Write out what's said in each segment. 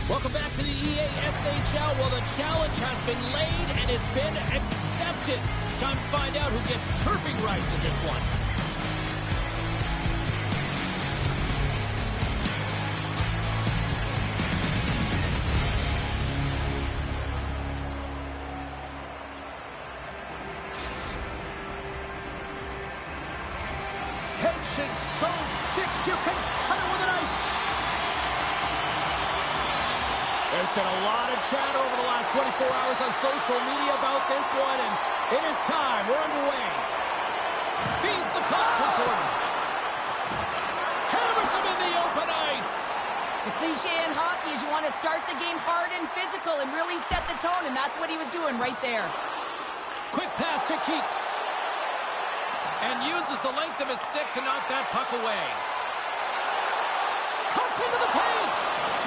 Welcome back to the IGHL. Well, the challenge has been laid and it's been accepted. Time to find out who gets chirping rights in this one. Tension so thick you can cut it with a knife. There's been a lot of chatter over the last 24 hours on social media about this one, and it is time. We're underway. Feeds the puck to Jordan. Hammers him in the open ice. The cliche in hockey is you want to start the game hard and physical and really set the tone, and that's what he was doing right there. Quick pass to Keeks. And uses the length of his stick to knock that puck away. Cuts into the paint.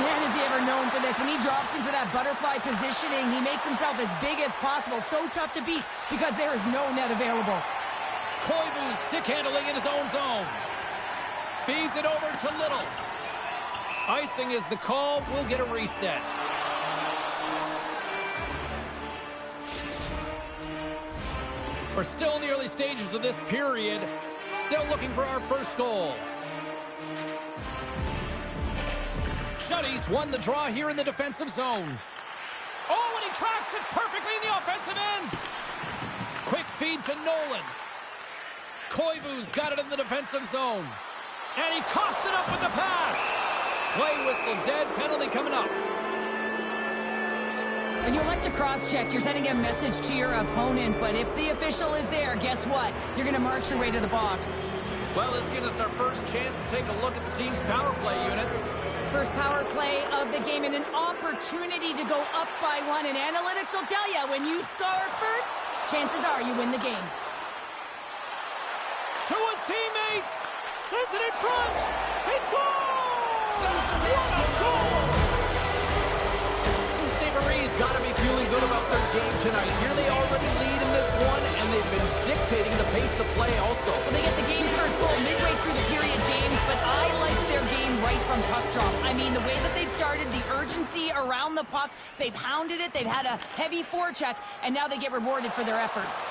Man, is he ever known for this. When he drops into that butterfly positioning, he makes himself as big as possible. So tough to beat because there is no net available. Koivu's stick handling in his own zone. Feeds it over to Little. Icing is the call. We'll get a reset. We're still in the early stages of this period. Still looking for our first goal. Shuddy's won the draw here in the defensive zone. Oh, and he tracks it perfectly in the offensive end. Quick feed to Nolan. Koivu's got it in the defensive zone. And he coughs it up with the pass. Play whistle dead. Penalty coming up. When you elect to cross-check, you're sending a message to your opponent. But if the official is there, guess what? You're going to march your way to the box. Well, this gives us our first chance to take a look at the team's power play unit. First power play of the game and an opportunity to go up by one. And analytics will tell you, when you score first, chances are you win the game. To his teammate. Sends it in front. He scores! What a goal! Sault Marie's got to be feeling good about their game tonight. Here they already lead in this one, and they've been dictating the pace of play also. Well, they get the game's first goal midway through the period, James, but I liked their game right from puck drop. I mean, the way that they've started, the urgency around the puck, they've hounded it, they've had a heavy forecheck, and now they get rewarded for their efforts.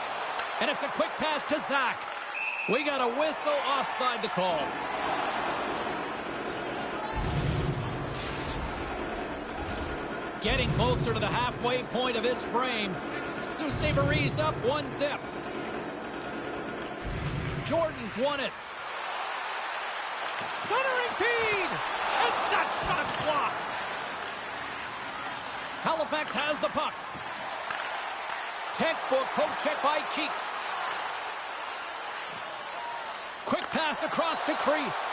And it's a quick pass to Zach. We got a whistle offside to call. Getting closer to the halfway point of this frame. Sault Ste. Marie's up 1-0. Jordan's won it. Centering feed! And that shot's blocked. Halifax has the puck. Textbook poke check by Keeks. Quick pass across to Crease.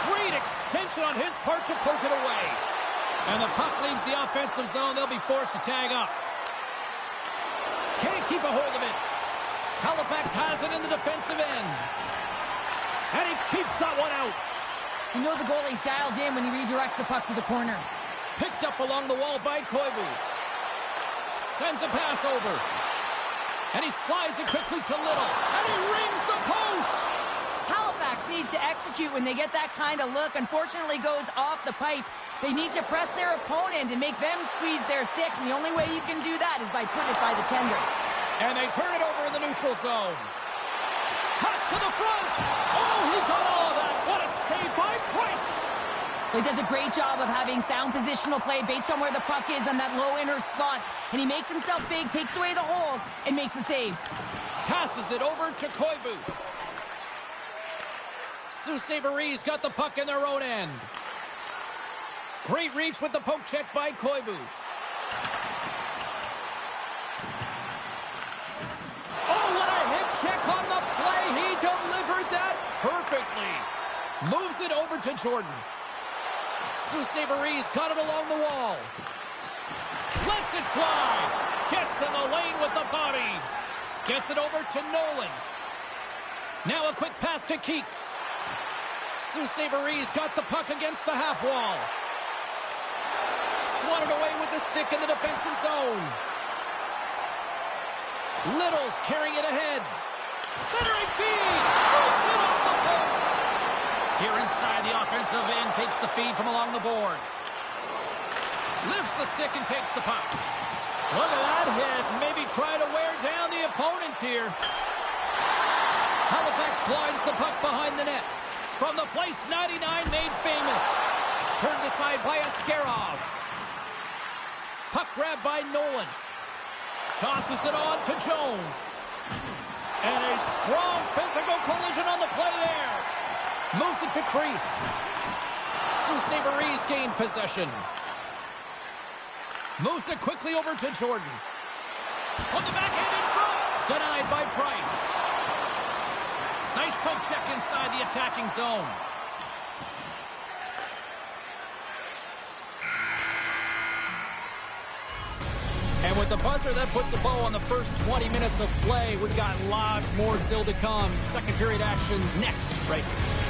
Great extension on his part to poke it away. And the puck leaves the offensive zone. They'll be forced to tag up. Can't keep a hold of it. Halifax has it in the defensive end. And he keeps that one out. You know the goalie's dialed in when he redirects the puck to the corner. Picked up along the wall by Koivu. Sends a pass over. And he slides it quickly to Little. And he rings the post. Halifax needs to execute when they get that kind of look. Unfortunately, goes off the pipe. They need to press their opponent and make them squeeze their sticks. And the only way you can do that is by putting it by the tender. And they turn it over in the neutral zone. Cuts to the front. Oh, he got all of that. What a save by Price. He does a great job of having sound positional play based on where the puck is on that low inner slot. And he makes himself big, takes away the holes, and makes a save. Passes it over to Koivu. Sault-Ste-Marie's got the puck in their own end. Great reach with the poke check by Koivu. Oh, what a hip check on the play. He delivered that perfectly. Moves it over to Jordan. Sault-Ste-Marie's got it along the wall. Lets it fly. Gets in the lane with the body. Gets it over to Nolan. Now a quick pass to Keeks. Sault-Ste-Marie's got the puck against the half wall. Swatted away with the stick in the defensive zone. Little's carrying it ahead. Centering feed. Breaks it off the post. Here inside the offensive end, takes the feed from along the boards. Lifts the stick and takes the puck. Look at that hit. Maybe try to wear down the opponents here. Halifax glides the puck behind the net. From the place 99 made famous. Turned aside by Askarov. Puck grab by Nolan. Tosses it on to Jones. And a strong physical collision on the play there. Moves it to crease. Sault-Ste-Marie's gained possession. Moves it quickly over to Jordan. On the backhand in front. Denied by Price. Nice poke check inside the attacking zone. And with the buzzer, that puts a bow on the first 20 minutes of play. We've got lots more still to come. Second period action next, right here.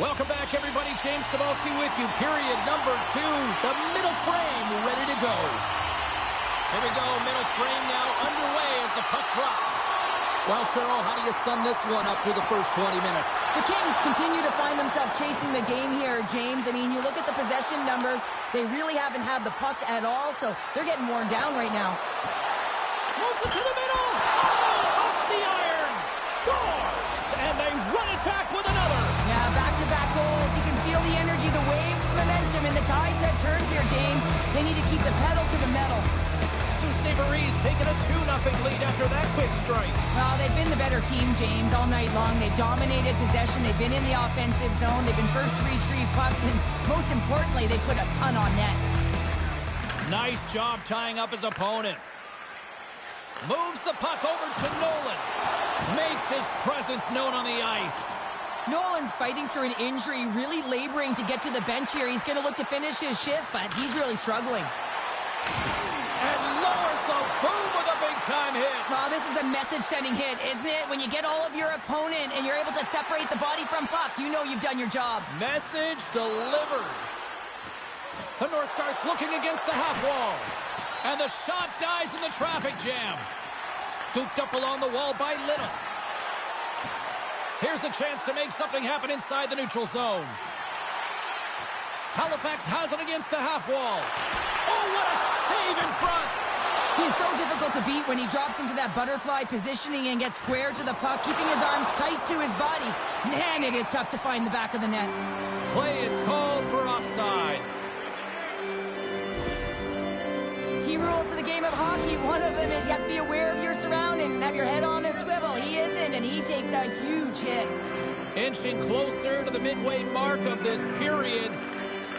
Welcome back, everybody. James Cybulski with you. Period number 2. The middle frame ready to go. Here we go. Middle frame now underway as the puck drops. Well, Cheryl, how do you sum this one up through the first 20 minutes? The Kings continue to find themselves chasing the game here, James. I mean, you look at the possession numbers. They really haven't had the puck at all, so they're getting worn down right now. Moves it to the middle. Oh, off the iron. Scores. And they run it back with another. Yeah, back-to-back goals. You can feel the energy, the wave, the momentum, and the tides have turned here, James. They need to keep the pedal to the metal. Sault-Ste-Marie's taking a 2-0 lead after that quick strike. Well, they've been the better team, James, all night long. They've dominated possession. They've been in the offensive zone. They've been first to retrieve pucks, and most importantly, they put a ton on net. Nice job tying up his opponent. Moves the puck over to Nolan. Makes his presence known on the ice. Nolan's fighting through an injury, really laboring to get to the bench here. He's going to look to finish his shift, but he's really struggling. And lowers the boom with a big-time hit. Well, this is a message-sending hit, isn't it? When you get all of your opponent and you're able to separate the body from puck, you know you've done your job. Message delivered. The North Stars looking against the half wall. And the shot dies in the traffic jam. Scooped up along the wall by Little. Here's a chance to make something happen inside the neutral zone. Halifax has it against the half wall. Oh, what a save in front. He's so difficult to beat when he drops into that butterfly positioning and gets square to the puck, keeping his arms tight to his body. Man, it is tough to find the back of the net. Play is called for offside. Key rules to the game of hockey. One of them is you have to be aware of your surroundings and have your head on a swivel. He isn't, and he takes a huge hit. Inching closer to the midway mark of this period.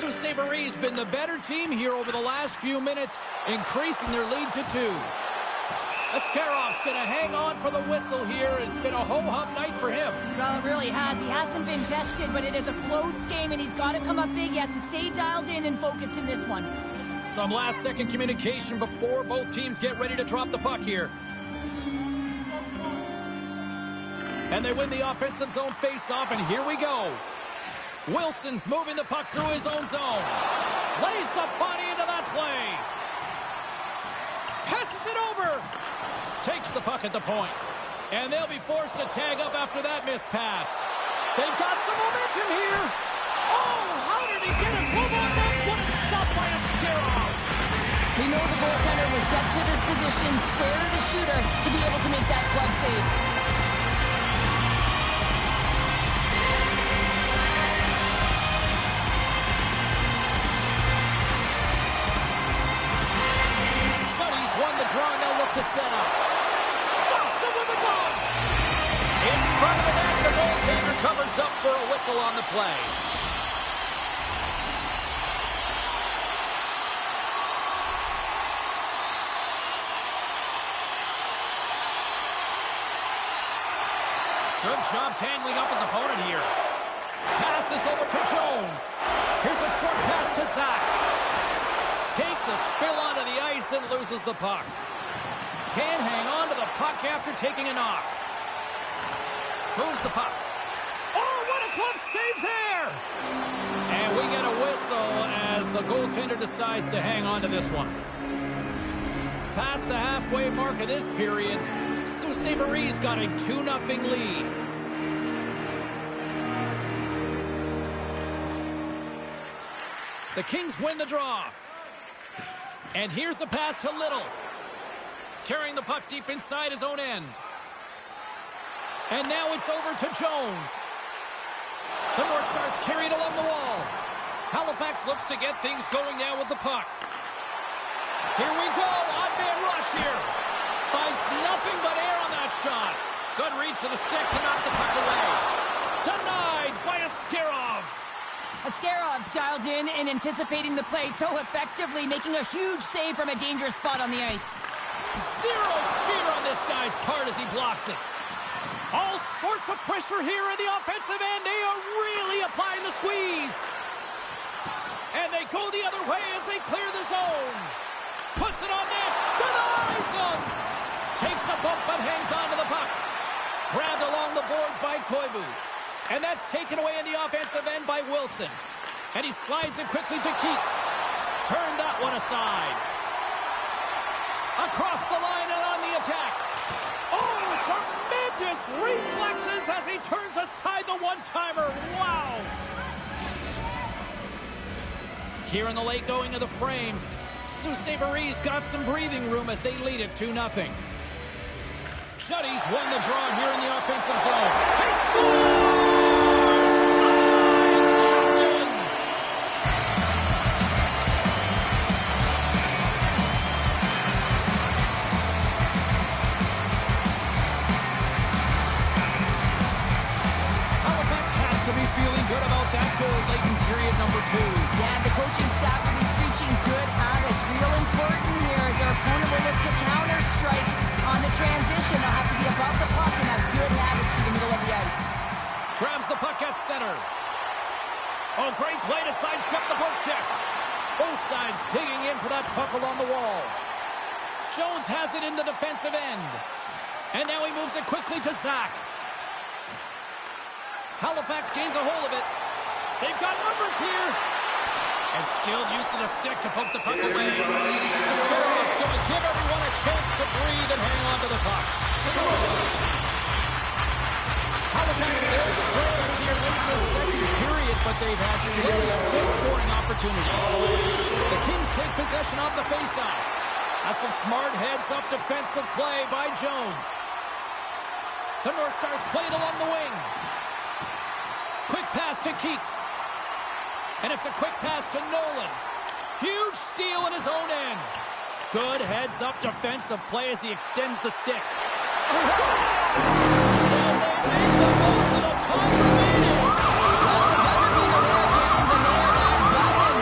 Sault Ste. Marie's been the better team here over the last few minutes, increasing their lead to 2. Ascarov's going to hang on for the whistle here. It's been a ho-hum night for him. Well, it really has. He hasn't been tested, but it is a close game, and he's got to come up big. He has to stay dialed in and focused in this one. Some last-second communication before both teams get ready to drop the puck here. And they win the offensive zone face-off, and here we go. Wilson's moving the puck through his own zone. Lays the body into that play. Passes it over. Takes the puck at the point. And they'll be forced to tag up after that missed pass. They've got some momentum here. Oh, how did he get a move on that? What a stop by Ascarov. We know the goaltender was set to this position, square to the shooter, to be able to make that glove save. Shuddy's won the draw, and they'll look to set up. Stops him with a glove. In front of the net, the goaltender covers up for a whistle on the play. Good job tangling up his opponent here. Passes over to Jones. Here's a short pass to Zach. Takes a spill onto the ice and loses the puck. Can't hang on to the puck after taking a knock. Moves the puck. Oh, what a glove save there! And we get a whistle as the goaltender decides to hang on to this one. Past the halfway mark of this period, Sault Ste. Marie's got a 2-0 lead. The Kings win the draw. And here's a pass to Little. Carrying the puck deep inside his own end. And now it's over to Jones. The North Stars carry it along the wall. Halifax looks to get things going now with the puck. Here we go. Odd man rush here. Finds nothing but air on that shot. Good reach to the stick to knock the puck away. Denied by Ascarov. Ascarov's dialed in and anticipating the play so effectively, making a huge save from a dangerous spot on the ice. Zero fear on this guy's part as he blocks it. All sorts of pressure here in the offensive end. They are really applying the squeeze. And they go the other way as they clear the zone. Puts it on net. Denies him. Takes a bump but hangs on to the puck. Grabbed along the boards by Koivu. And that's taken away in the offensive end by Wilson. And he slides it quickly to Keats. Turn that one aside. Across the line and on the attack. Oh, tremendous reflexes as he turns aside the one-timer. Wow. Here in the late going of the frame, Sault Ste. Marie's got some breathing room as they lead it 2-0. Shuddy's won the draw here in the offensive zone. He scores! Captain! Halifax has to be feeling good about that goal late in period number 2. Yeah, the coaching staff will be preaching good habits. Real important here as their opponent will look to counter-strike on the transition. They'll have to be above the puck and have good habits through the middle of the ice. Grabs the puck at center. Oh, great play to sidestep the poke check. Both sides digging in for that puck along the wall. Jones has it in the defensive end. And now he moves it quickly to Zach. Halifax gains a hold of it. They've got numbers here. And skilled use of the stick to poke the puck away. Ascarov's going to give everyone a chance to breathe and hang on to the puck. Halifax still trails here late in the second period, but they've had plenty of good scoring opportunities. The Kings take possession off the faceoff. That's some smart heads-up defensive play by Jones. The North Stars play it along the wing. Quick pass to Keats. And it's a quick pass to Nolan. Huge steal in his own end. Good heads-up defensive play as he extends the stick. So they make the most of the time remaining. Well, it's a buzzer beater there, James, and they are not buzzing.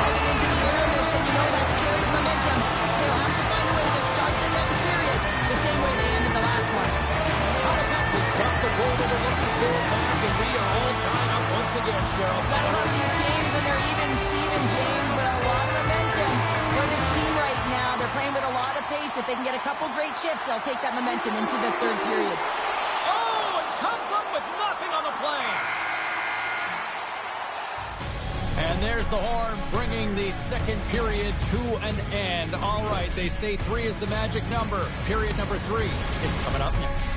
they can get a couple great shifts, they'll take that momentum into the third period. Oh, it comes up with nothing on the play. And there's the horn, bringing the second period to an end. All right, they say 3 is the magic number. Period number 3 is coming up next.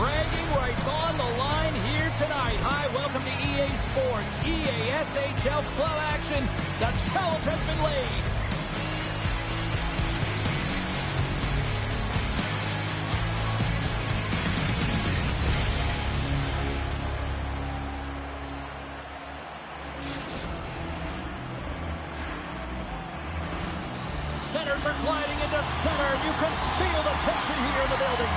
Bragging rights on the line. right, hi, welcome to EA Sports, IGHL club action. The challenge has been laid. Centers are gliding into center. You can feel the tension here in the building.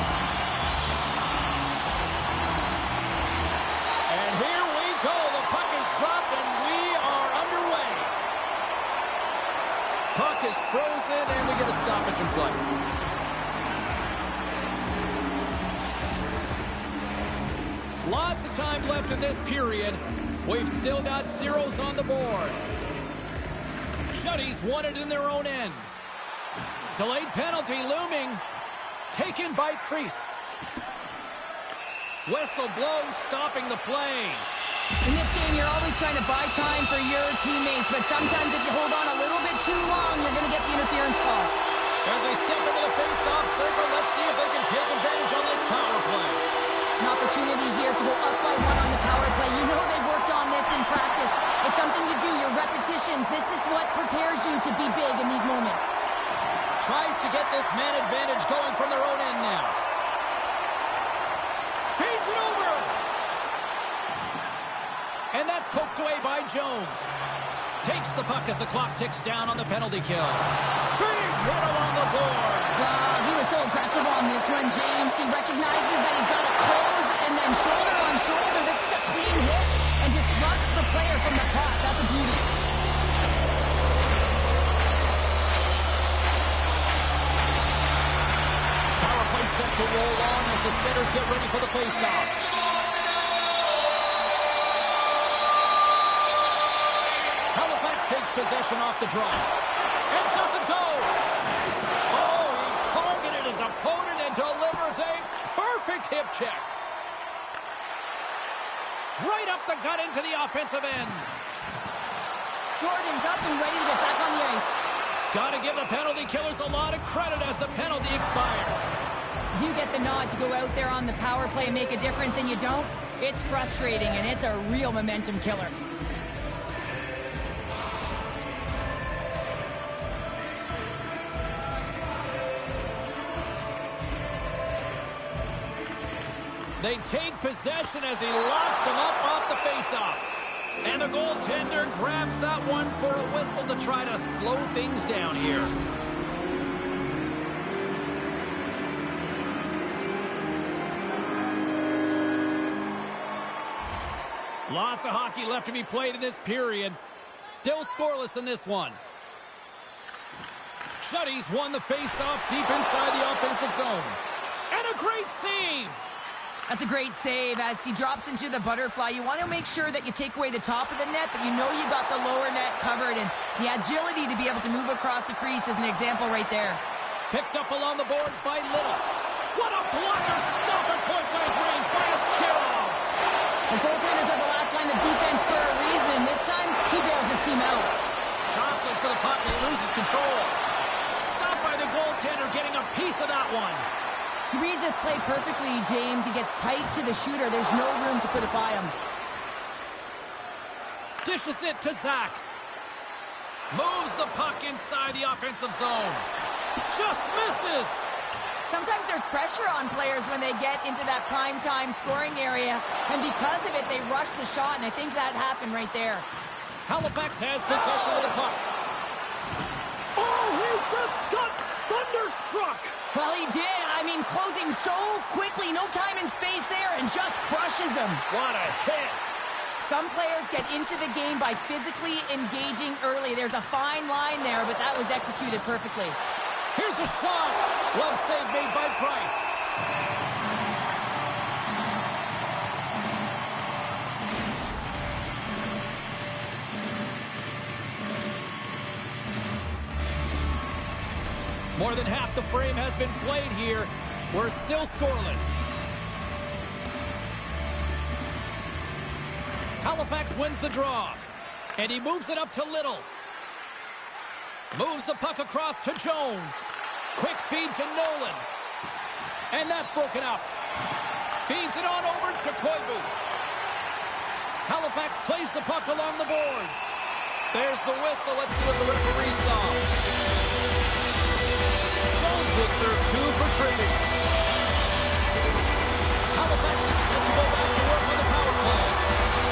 And here we go. The puck is dropped, and we are underway. Puck is frozen, and we get a stoppage in play. Lots of time left in this period. We've still got zeros on the board. Shuddies won it in their own end. Delayed penalty looming. Taken by Crease. Whistle blows, stopping the play. In this game, you're always trying to buy time for your teammates, but sometimes if you hold on a little bit too long, you're going to get the interference call. As they step into the face-off circle, let's see if they can take advantage on this power play. An opportunity here to go up by one on the power play. You know they've worked on this in practice. It's something you do, your repetitions. This is what prepares you to be big in these moments. Tries to get this man advantage going from their own end now. Feeds it over. And that's poked away by Jones. Takes the puck as the clock ticks down on the penalty kill. Big hit along the boards. He was so aggressive on this one, James. He recognizes that he's got to close and then shoulder on shoulder. This is a clean hit and disrupts the player from the puck. That's a beauty. Power play set to roll on as the centers get ready for the faceoff. Halifax takes possession off the draw. It doesn't go. Oh, he targeted his opponent and delivers a perfect hip check. Right up the gut into the offensive end. Jordan's up and ready to get back on the ice. Got to give the penalty killers a lot of credit as the penalty expires. You get the nod to go out there on the power play and make a difference, and you don't. It's frustrating, and it's a real momentum killer. They take possession as he locks him up off the faceoff. And the goaltender grabs that one for a whistle to try to slow things down here. Lots of hockey left to be played in this period. Still scoreless in this one. Shuddies won the faceoff deep inside the offensive zone. And a great save! That's a great save as he drops into the butterfly. You want to make sure that you take away the top of the net, but you know you got the lower net covered, and the agility to be able to move across the crease is an example right there. Picked up along the boards by Little. What a blocker! Stop at point-blank range by Askarov. The goaltenders are the last line of defense for a reason. This time, he bails his team out. Jostling for the puck, and he loses control. Stopped by the goaltender, getting a piece of that one. He reads this play perfectly, James. He gets tight to the shooter. There's no room to put it by him. Dishes it to Zach. Moves the puck inside the offensive zone. Just misses. Sometimes there's pressure on players when they get into that prime time scoring area, and because of it, they rush the shot, and I think that happened right there. Halifax has possession of the puck. Oh, he just got thunderstruck. Well, he did. I mean, closing so quickly, no time and space there, and just crushes him. What a hit. Some players get into the game by physically engaging early. There's a fine line there, but that was executed perfectly. Here's a shot. Glove save made by Price. More than half the frame has been played here. We're still scoreless. Halifax wins the draw. And he moves it up to Little. Moves the puck across to Jones. Quick feed to Nolan. And that's broken up. Feeds it on over to Koivu. Halifax plays the puck along the boards. There's the whistle. Let's see what the referee saw. Jones will serve 2 for tripping. Halifax is set to go back to work on the power play.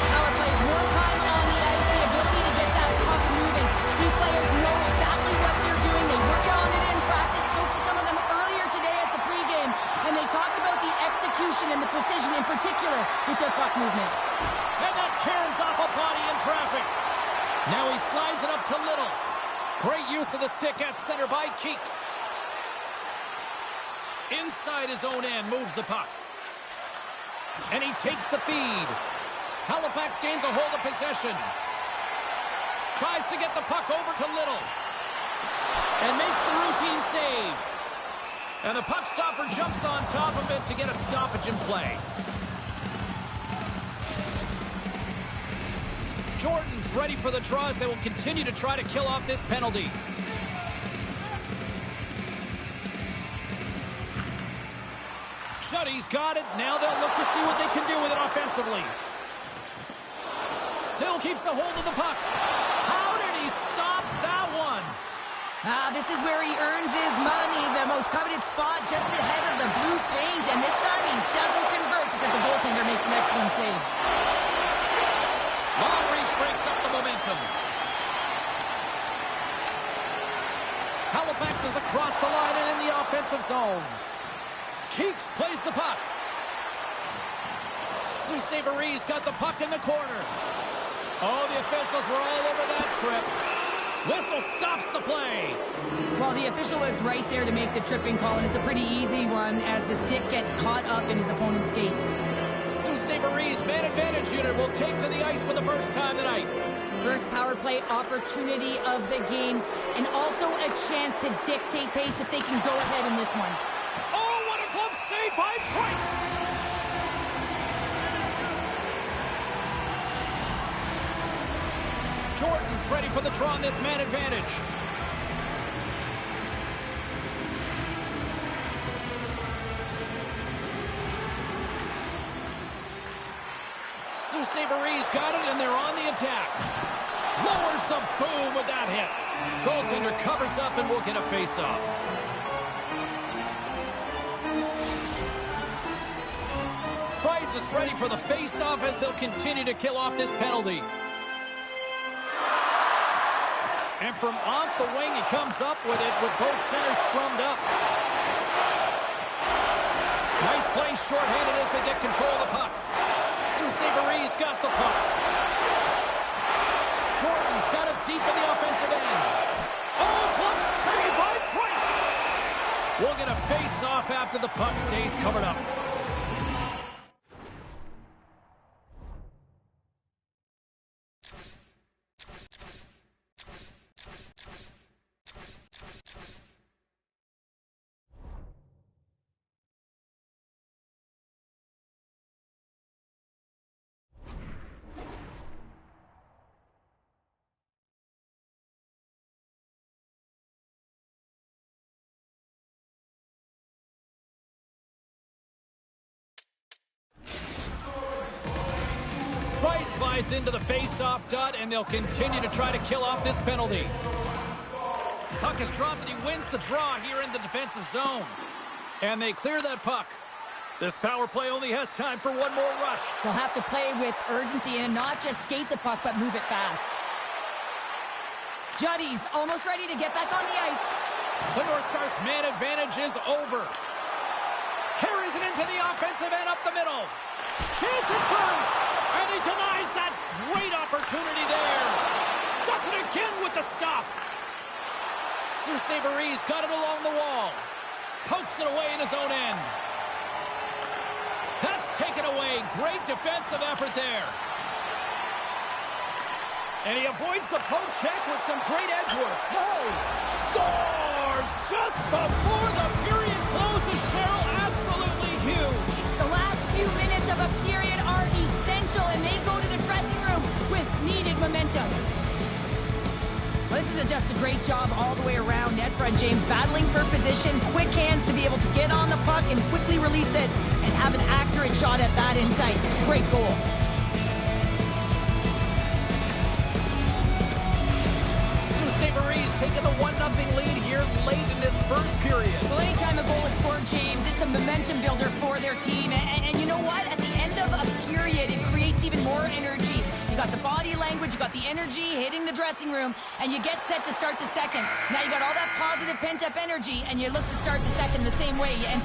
Power plays more time on the ice, the ability to get that puck moving. These players know exactly what they're doing. They work on it in practice. Spoke to some of them earlier today at the pregame, and they talked about the execution and the precision in particular with their puck movement. And that caroms off a body in traffic. Now he slides it up to Little. Great use of the stick at center by Keeks. Inside his own end, moves the puck. And he takes the feed. Halifax gains a hold of possession. Tries to get the puck over to Little. And makes the routine save. And the puck stopper jumps on top of it to get a stoppage in play. Jordan's ready for the draw as they will continue to try to kill off this penalty. Shuddy's got it. Now they'll look to see what they can do with it offensively. Still keeps a hold of the puck. How did he stop that one? This is where he earns his money. The most coveted spot just ahead of the blue paint. And this time he doesn't convert because the goaltender makes an excellent save. Long reach breaks up the momentum. Halifax is across the line and in the offensive zone. Keeks plays the puck. Saint-Louis got the puck in the corner. Oh, the officials were all over that trip. Whistle stops the play. Well, the official was right there to make the tripping call, and it's a pretty easy one as the stick gets caught up in his opponent's skates. Saint-Louis man advantage unit will take to the ice for the first time tonight. First power play opportunity of the game, and also a chance to dictate pace if they can go ahead in this one. Oh, what a glove save by Price! Jordan's ready for the draw on this man advantage. Saint-Louis got it, and they're on the attack. Lowers the boom with that hit. Goaltender covers up and will get a face-off. Price is ready for the face-off as they'll continue to kill off this penalty. And from off the wing, he comes up with it with both centers scrummed up. Nice play shorthanded as they get control of the puck. Saint-Louis got the puck. Jordan's got it deep in the offensive end. Oh, glove save by Price. We'll get a face-off after the puck stays covered up. Price slides into the face-off dot, and they'll continue to try to kill off this penalty. Puck is dropped, and he wins the draw here in the defensive zone. And they clear that puck. This power play only has time for one more rush. They'll have to play with urgency and not just skate the puck, but move it fast. Juddy's almost ready to get back on the ice. The North Stars' man advantage is over. Carries it into the offensive end up the middle. Chance in front. And he denies that great opportunity there. Does it again with the stop. Saint-Louis got it along the wall. Pokes it away in his own end. That's taken away. Great defensive effort there. And he avoids the poke check with some great edge work. Oh, scores just before the period closes, Cheryl. Absolutely huge. The last few minutes of a period are essential, and they go to the dressing room with needed momentum. Well, this is just a great job all the way around net front, James. Battling for position, quick hands to be able to get on the puck and quickly release it and have an accurate shot at that in tight. Great goal. taken the 1-0 lead here late in this first period. Well, anytime a goal is scored, James, it's a momentum builder for their team. And you know what? At the end of a period, it creates even more energy. You got the body language, you got the energy hitting the dressing room, and you get set to start the second. Now you got all that positive pent-up energy, and you look to start the second the same way. And